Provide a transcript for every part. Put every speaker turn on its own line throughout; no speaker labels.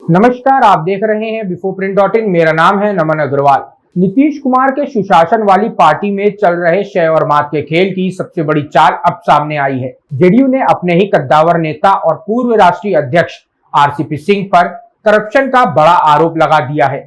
नमस्कार, आप देख रहे हैं बिफोर प्रिंट डॉट इन। मेरा नाम है नमन अग्रवाल। नीतीश कुमार के सुशासन वाली पार्टी में चल रहे शय और मात के खेल की सबसे बड़ी चाल अब सामने आई है। जेडीयू ने अपने ही कद्दावर नेता और पूर्व राष्ट्रीय अध्यक्ष आरसीपी सिंह पर करप्शन का बड़ा आरोप लगा दिया है।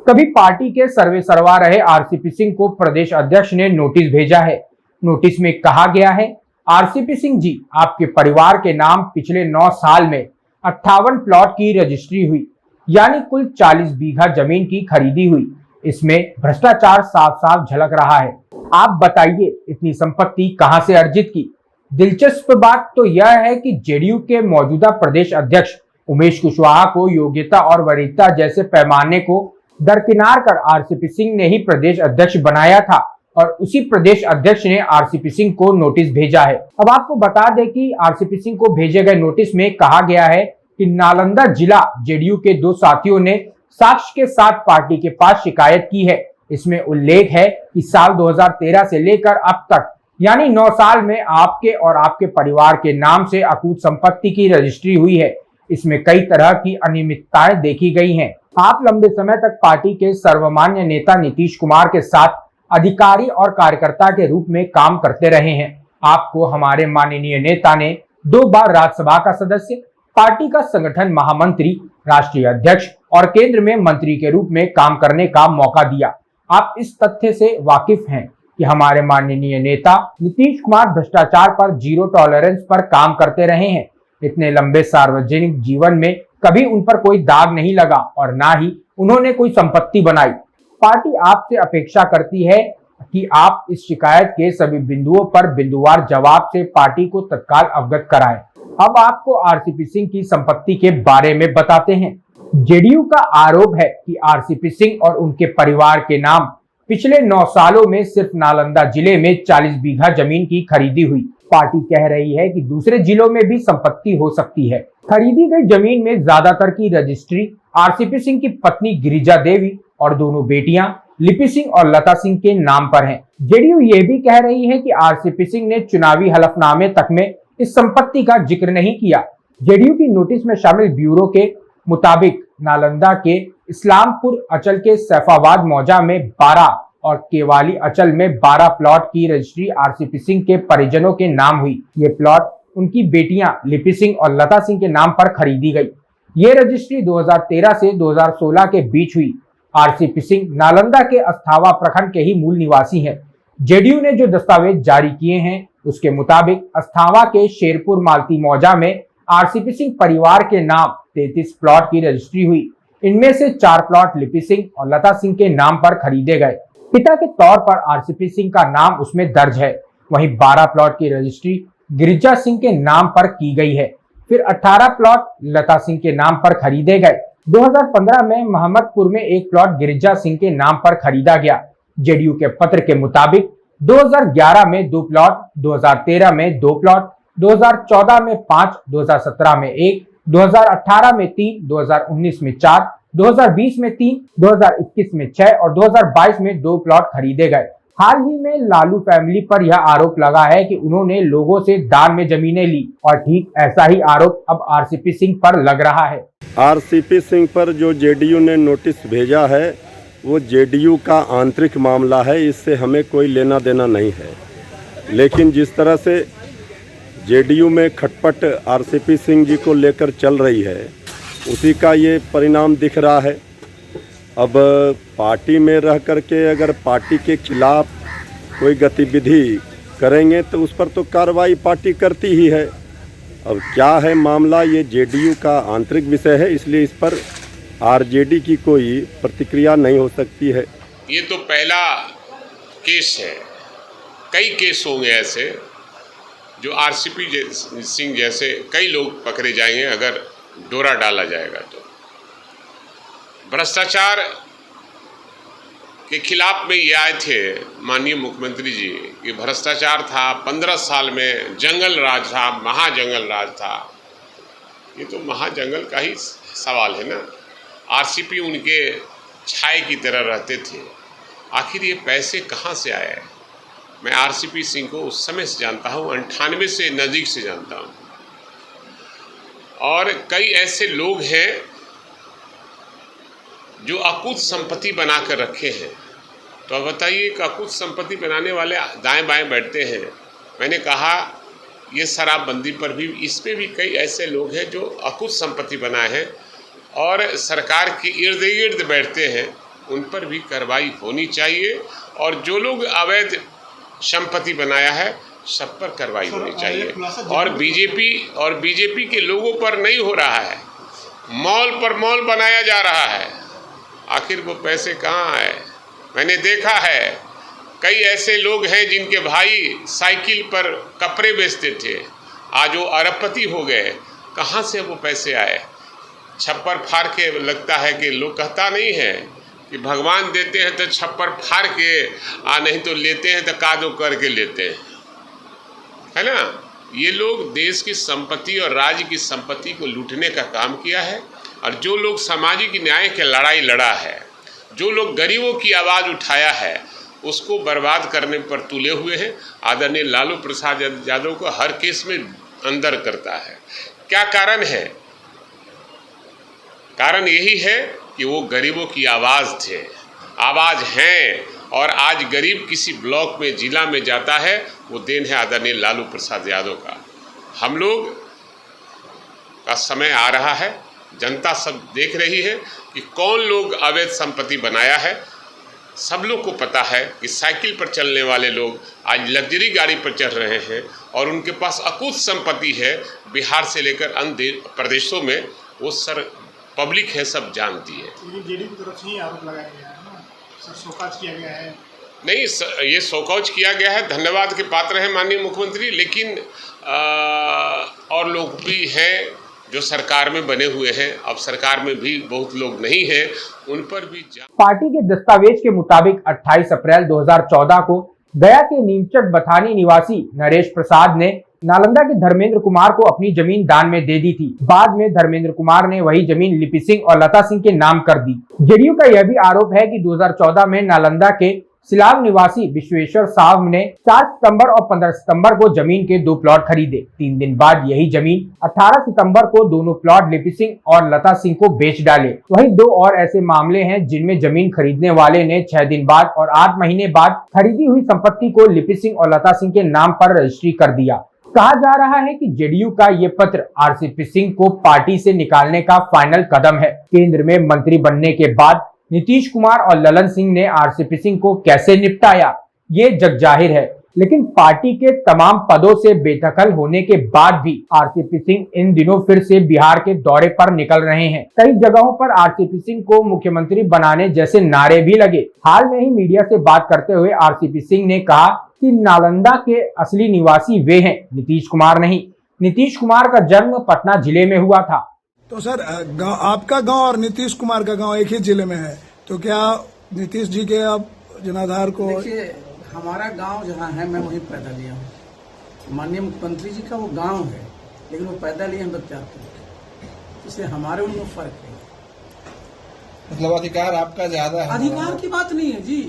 कभी पार्टी के सर्वे सर्वा रहे आरसीपी सिंह को प्रदेश अध्यक्ष ने नोटिस भेजा है। नोटिस में कहा गया है, आरसीपी सिंह जी, आपके परिवार के नाम पिछले 9 साल में 58 प्लॉट की रजिस्ट्री हुई, यानी कुल 40 बीघा जमीन की खरीदी हुई। इसमें भ्रष्टाचार साफ साफ झलक रहा है। आप बताइए, इतनी संपत्ति कहां से अर्जित की? दिलचस्प बात तो यह है कि जेडीयू के मौजूदा प्रदेश अध्यक्ष उमेश कुशवाहा को योग्यता और वरीयता जैसे पैमाने को दरकिनार कर आरसीपी सिंह ने ही प्रदेश अध्यक्ष बनाया था और उसी प्रदेश अध्यक्ष ने आरसीपी सिंह को नोटिस भेजा है। अब आपको बता दें कि आरसीपी सिंह को भेजे गए नोटिस में कहा गया है कि नालंदा जिला जेडीयू के 2 साथियों ने साक्ष्य के साथ पार्टी के पास शिकायत की है। इसमें उल्लेख है कि साल 2013 से लेकर अब तक यानी 9 साल में आपके और आपके परिवार के नाम से अकूत संपत्ति की रजिस्ट्री हुई है। इसमें कई तरह की अनियमितताएं देखी गई हैं। आप लंबे समय तक पार्टी के सर्वमान्य नेता नीतीश कुमार के साथ अधिकारी और कार्यकर्ता के रूप में काम करते रहे हैं। आपको हमारे माननीय नेता ने 2 बार राज्यसभा का सदस्य, पार्टी का संगठन महामंत्री, राष्ट्रीय अध्यक्ष और केंद्र में मंत्री के रूप में काम करने का मौका दिया। आप इस तथ्य से वाकिफ हैं कि हमारे माननीय नेता नीतीश कुमार भ्रष्टाचार पर जीरो टॉलरेंस पर काम करते रहे हैं। इतने लंबे सार्वजनिक जीवन में कभी उन पर कोई दाग नहीं लगा और ना ही उन्होंने कोई संपत्ति बनाई। पार्टी आपसे अपेक्षा करती है कि आप इस शिकायत के सभी बिंदुओं पर बिंदुवार जवाब से पार्टी को तत्काल अवगत कराएं। अब आपको आरसीपी सिंह की संपत्ति के बारे में बताते हैं। जेडीयू का आरोप है कि आरसीपी सिंह और उनके परिवार के नाम पिछले 9 सालों में सिर्फ नालंदा जिले में 40 बीघा जमीन की खरीदी हुई। पार्टी कह रही है कि दूसरे जिलों में भी संपत्ति हो सकती है। खरीदी गई जमीन में ज्यादातर की रजिस्ट्री आरसीपी सिंह की पत्नी गिरिजा देवी और दोनों बेटियां लिपि सिंह और लता सिंह के नाम पर हैं। जेडीयू ये भी कह रही है कि आरसीपी सिंह ने चुनावी हलफनामे तक में इस संपत्ति का जिक्र नहीं किया। जेडीयू की नोटिस में शामिल ब्यूरो के मुताबिक नालंदा के इस्लामपुर अंचल के सैफाबाद मौजा में 12 और केवाली अंचल में 12 प्लॉट की रजिस्ट्री आरसीपी सिंह के परिजनों के नाम हुई। ये प्लॉट उनकी बेटियां लिपि सिंह और लता सिंह के नाम पर खरीदी गई। ये रजिस्ट्री 2013 से 2016 के बीच हुई। आरसीपी सिंह नालंदा के अस्थावा प्रखंड के ही मूल निवासी हैं। जेडीयू ने जो दस्तावेज जारी किए हैं उसके मुताबिक अस्थावा के शेरपुर मालती मौजा में आरसीपी सिंह परिवार के नाम 33 प्लॉट की रजिस्ट्री हुई। इनमें से 4 प्लॉट लिपि सिंह और लता सिंह के नाम पर खरीदे गए। पिता के तौर पर आरसीपी सिंह का नाम उसमें दर्ज है। वहीं 12 प्लॉट की रजिस्ट्री गिरिजा सिंह के नाम पर की गई है। फिर 18 प्लॉट लता सिंह के नाम पर खरीदे गए। 2015 में मोहम्मदपुर में 1 प्लॉट गिरिजा सिंह के नाम पर खरीदा गया। जेडीयू के पत्र के मुताबिक 2011 में 2 प्लॉट, 2013 में 2 प्लॉट, 2014 में 5, 2017 में 1, 2018 में 3, 2019 में 4, 2020 में 3, 2021 में 6 और 2022 में 2 प्लॉट खरीदे गए। हाल ही में लालू फैमिली पर यह आरोप लगा है कि उन्होंने लोगों से दान में जमीनें ली और ठीक ऐसा ही आरोप अब आरसीपी सिंह पर लग रहा है।
आरसीपी सिंह पर जो जेडीयू ने नोटिस भेजा है वो जेडीयू का आंतरिक मामला है, इससे हमें कोई लेना देना नहीं है। लेकिन जिस तरह से जेडीयू में खटपट आरसीपी सिंह जी को लेकर चल रही है उसी का ये परिणाम दिख रहा है। अब पार्टी में रह कर के अगर पार्टी के खिलाफ कोई गतिविधि करेंगे तो उस पर तो कार्रवाई पार्टी करती ही है। अब क्या है मामला, ये जेडीयू का आंतरिक विषय है, इसलिए इस पर आरजेडी की कोई प्रतिक्रिया नहीं हो सकती है।
ये तो पहला केस है, कई केस होंगे ऐसे जो आरसीपी सिंह जैसे कई लोग पकड़े जाएंगे अगर डोरा डाला जाएगा तो। भ्रष्टाचार के खिलाफ में ये आए थे माननीय मुख्यमंत्री जी कि भ्रष्टाचार था, 15 साल में जंगल राज था, महाजंगल राज था। ये तो महाजंगल का ही सवाल है ना। आरसीपी उनके छाए की तरह रहते थे। आखिर ये पैसे कहाँ से आए? मैं आरसीपी सिंह को उस समय से जानता हूँ, 98 से नज़दीक से जानता हूँ। और कई ऐसे लोग हैं जो अकूत संपत्ति बना कर रखे हैं। तो अब बताइए, एक अकूत संपत्ति बनाने वाले दाएं बाएं बैठते हैं। मैंने कहा ये शराबबंदी पर भी, इस पे भी कई ऐसे लोग हैं जो अकूत संपत्ति बनाए हैं और सरकार के इर्द गिर्द बैठते हैं, उन पर भी कार्रवाई होनी चाहिए। और जो लोग अवैध संपत्ति बनाया है सब पर कार्रवाई होनी चाहिए। और बीजेपी के लोगों पर नहीं हो रहा है, मॉल पर मॉल बनाया जा रहा है। आखिर वो पैसे कहाँ आए? मैंने देखा है कई ऐसे लोग हैं जिनके भाई साइकिल पर कपड़े बेचते थे, आज वो अरबपति हो गए। कहाँ से वो पैसे आए? छप्पर फाड़ के, लगता है कि लोग कहता नहीं है कि भगवान देते हैं तो छप्पर फाड़ के, नहीं तो लेते हैं तो कादो करके लेते हैं, है ना। ये लोग देश की संपत्ति और राज्य की संपत्ति को लूटने का काम किया है। और जो लोग सामाजिक न्याय की लड़ाई लड़ा है, जो लोग गरीबों की आवाज़ उठाया है, उसको बर्बाद करने पर तुले हुए हैं। आदरणीय लालू प्रसाद यादव को हर केस में अंदर करता है। क्या कारण है? कारण यही है कि वो गरीबों की आवाज़ थे, आवाज़ हैं। और आज गरीब किसी ब्लॉक में, जिला में जाता है, वो देन है आदरणीय लालू प्रसाद यादव का। हम लोग का समय आ रहा है, जनता सब देख रही है कि कौन लोग अवैध संपत्ति बनाया है। सब लोग को पता है कि साइकिल पर चलने वाले लोग आज लग्जरी गाड़ी पर चढ़ रहे हैं और उनके पास अकूत संपत्ति है। बिहार से लेकर अन्य प्रदेशों में वो सर पब्लिक है, सब जानती है।
जेडीयू की तरफ से ही आरोप लगाया गया है ना, सर शोकॉज किया गया है।
नहीं, ये शोकॉज किया गया है, धन्यवाद के पात्र हैं माननीय मुख्यमंत्री। लेकिन और लोग भी हैं जो सरकार में बने हुए हैं, अब सरकार में भी बहुत लोग नहीं हैं, उन पर भी
पार्टी के दस्तावेज के मुताबिक 28 अप्रैल 2014 को गया के नीमचट बथानी निवासी नरेश प्रसाद ने नालंदा के धर्मेंद्र कुमार को अपनी जमीन दान में दे दी थी। बाद में धर्मेंद्र कुमार ने वही जमीन लिपि सिंह और लता सिंह के नाम कर दी। जेडीयू का यह भी आरोप है कि 2014 में नालंदा के सिलाव निवासी विश्वेश्वर साव ने 4 सितंबर और 15 सितंबर को जमीन के 2 प्लॉट खरीदे। 3 दिन बाद यही जमीन 18 सितंबर को दोनों प्लॉट लिपि सिंह और लता सिंह को बेच डाले। वहीं 2 और ऐसे मामले हैं जिनमें जमीन खरीदने वाले ने 6 दिन बाद और 8 महीने बाद खरीदी हुई संपत्ति को लिपि सिंह और लता सिंह के नाम पर रजिस्ट्री कर दिया। कहा जा रहा है कि जेडीयू का ये पत्र आरसीपी सिंह को पार्टी से निकालने का फाइनल कदम है। केंद्र में मंत्री बनने के बाद नीतीश कुमार और ललन सिंह ने आरसीपी सिंह को कैसे निपटाया, ये जग जाहिर है। लेकिन पार्टी के तमाम पदों से बेदखल होने के बाद भी आरसीपी सिंह इन दिनों फिर से बिहार के दौरे पर निकल रहे हैं। कई जगहों पर आरसीपी सिंह को मुख्यमंत्री बनाने जैसे नारे भी लगे। हाल में ही मीडिया से बात करते हुए आरसीपी सिंह ने कहा कि नालंदा के असली निवासी वे हैं, नीतीश कुमार नहीं। नीतीश कुमार का जन्म पटना जिले में हुआ था।
तो सर आपका गांव और नीतीश कुमार का गांव एक ही जिले में है, तो क्या नीतीश जी के आप जनाधार को?
देखिए, हमारा गांव जहाँ है मैं वहीं पैदा लिया हूँ। माननीय मुख्यमंत्री जी का वो गांव है, लेकिन वो पैदा लिए हम बच्चाते हैं, इसलिए हमारे उनमें फर्क है।
मतलब अधिकार आपका ज्यादा है?
अधिकार की बात नहीं है जी,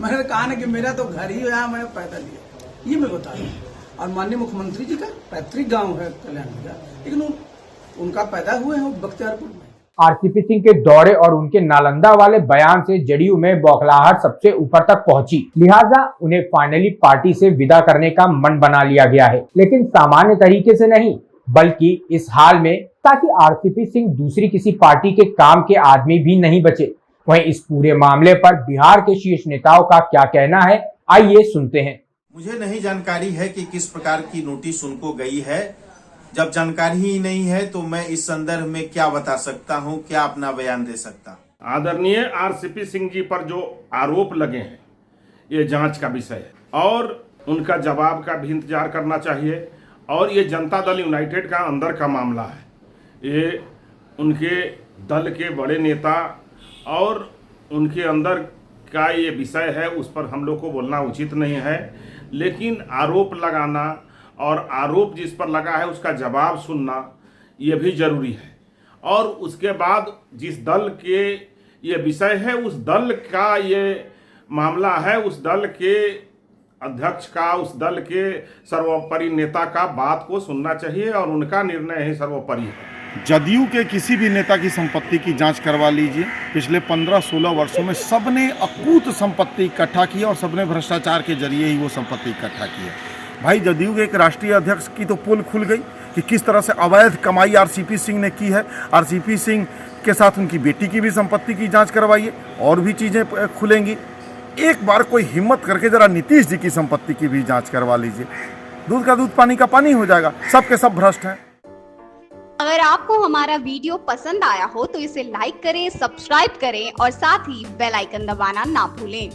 मैंने कहा ना कि मेरा तो घर ही है, मैंने पैदा लिया, ये मैं बता रहा हूँ। और माननीय मुख्यमंत्री जी का पैतृक गाँव है कल्याण का, लेकिन उनका पैदा हुए हैं बख्तियारपुर में।
आरसीपी सिंह के दौरे और उनके नालंदा वाले बयान से जेडीयू में बौखलाहट सबसे ऊपर तक पहुंची। लिहाजा उन्हें फाइनली पार्टी से विदा करने का मन बना लिया गया है, लेकिन सामान्य तरीके से नहीं, बल्कि इस हाल में, ताकि आरसीपी सिंह दूसरी किसी पार्टी के काम के आदमी भी नहीं बचे। वहीं इस पूरे मामले पर बिहार के शीर्ष नेताओं का क्या कहना है, आइए सुनते हैं।
मुझे नहीं जानकारी है कि किस प्रकार की नोटिस उनको गई है। जब जानकारी ही नहीं है तो मैं इस संदर्भ में क्या बता सकता हूं, क्या अपना बयान दे सकता हूं।
आदरणीय आरसीपी सिंह जी पर जो आरोप लगे हैं, ये जांच का विषय है और उनका जवाब का भी इंतजार करना चाहिए। और ये जनता दल यूनाइटेड का अंदर का मामला है। ये उनके दल के बड़े नेता और उनके अंदर का ये विषय है, उस पर हम लोग को बोलना उचित नहीं है। लेकिन आरोप लगाना और आरोप जिस पर लगा है उसका जवाब सुनना ये भी जरूरी है। और उसके बाद जिस दल के ये विषय है, उस दल का ये मामला है, उस दल के अध्यक्ष का, उस दल के सर्वोपरि नेता का बात को सुनना चाहिए और उनका निर्णय ही सर्वोपरि है।
जदयू के किसी भी नेता की संपत्ति की जांच करवा लीजिए। पिछले 15-16 वर्षों में सबने अकूत संपत्ति इकट्ठा की और सबने भ्रष्टाचार के जरिए ही वो संपत्ति इकट्ठा की है। भाई जदयू के एक राष्ट्रीय अध्यक्ष की तो पोल खुल गई कि किस तरह से अवैध कमाई आरसीपी सिंह ने की है। आरसीपी सिंह के साथ उनकी बेटी की भी संपत्ति की जांच करवाइए, और भी चीज़ें खुलेंगी। एक बार कोई हिम्मत करके जरा नीतीश जी की संपत्ति की भी जांच करवा लीजिए। दूध का दूध पानी का पानी हो जाएगा। सब के सब भ्रष्ट हैं।
अगर आपको हमारा वीडियो पसंद आया हो तो इसे लाइक करें, सब्सक्राइब करें और साथ ही बेल आइकन दबाना ना भूलें।